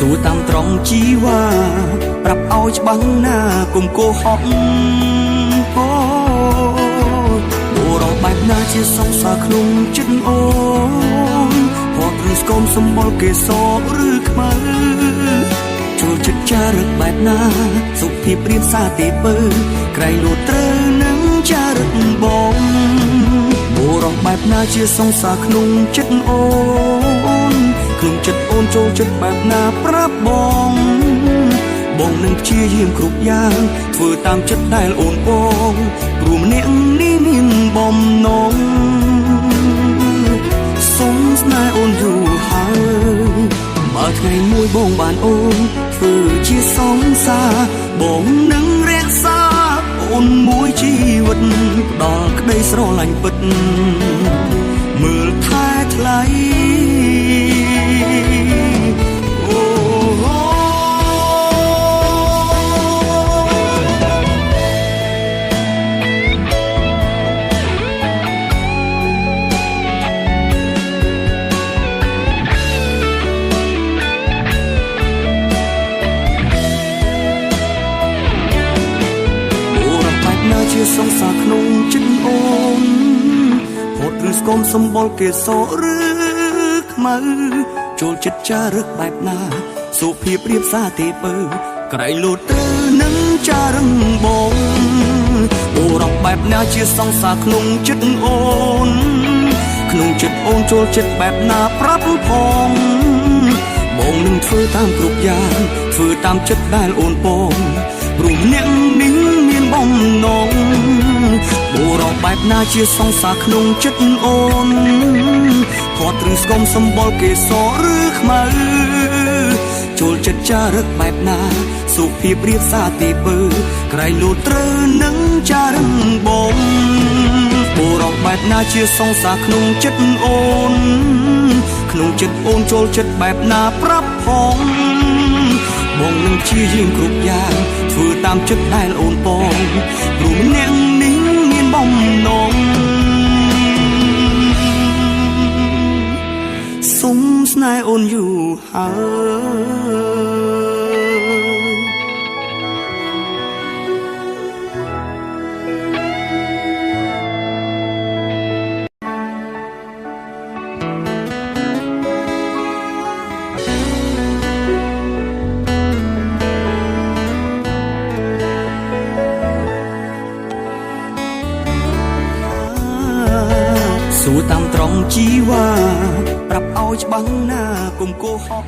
សួរតាមត្រង់ជីវ៉ាប្រាប់ឲ្យច្បាស់ណាគុំកោហកអូបុរសបែបណាជាសង្សារក្នុងចិត្តអូនផតឬស្គមសម្បល់គេសឬខ្មៅចូលចិត្តចារឹកបែបណាសុខភាពព្រៀបសារទេបើក្រៃលោតត្រូវនឹងចារឹកបងបុរសបែបណាជាសង្សារក្នុងចិត្តអូនក្នុងចិត្តអូនចូលចិត្តបែបណាប្រាប់បងបងនឹងព្យាយាមគ្រប់យ៉ាងធ្វើតាមចិត្តដែលអូនបងព្រោះម្នាក់នេះមានបំណងសុំស្នេហ៍អូនយូរហើយបើថ្ងៃមួយបងបានអូនធ្វើជាសង្សារបងនឹងរក្សាអូនមួយជីវិតផ្ដល់ក្តីស្រឡាញ់ពិតមើលថែថ្លៃជាសង្សារក្នុងចិត្តអូនហូតឬស្គមសម្បល់គេសឬខ្មៅចូលចិត្តចារឹកបែបណាសុភាពរៀបសារទេបើក្រៃលោតត្រូវនឹងចារឹងបងបុរសបែបណាជាសង្សារក្នុងចិត្តអូនក្នុងចិត្តអូនចូលចិត្តបែបណាប្រាប់ផងបងនឹងធ្វើតាមគ្រប់យ៉ាងធ្វើតាមចិត្តដែលអូនបងព្រោះអ្នកនេះមានបំណងបុរសបែបណាជាសង្សារក្នុងចិត្តអូនផតឬស្គមសម្បល់គេសឬខ្មៅចូលចិត្តចារឹកបែបណាសុភាពរៀបសារទេបើក្រៃលោតត្រូវនឹងចារឹងបងបុរសបែបណាជាសង្សារក្នុងចិត្តអូនក្នុងចិត្តអូនចូលចិត្តបែបណាប្រាប់ផងបងនឹងព្យាយាមគ្រប់យ៉ាងធ្វើតាមចិត្តដែលអូនបងព្រោះម្នាក់នេះមានបំណងសុំស្នេហ៍អូនយូរហើយសួរតាមត្រង់ជីវ៉ាប្រាប់ឲ្យច្បាស់ណាគុំកោហក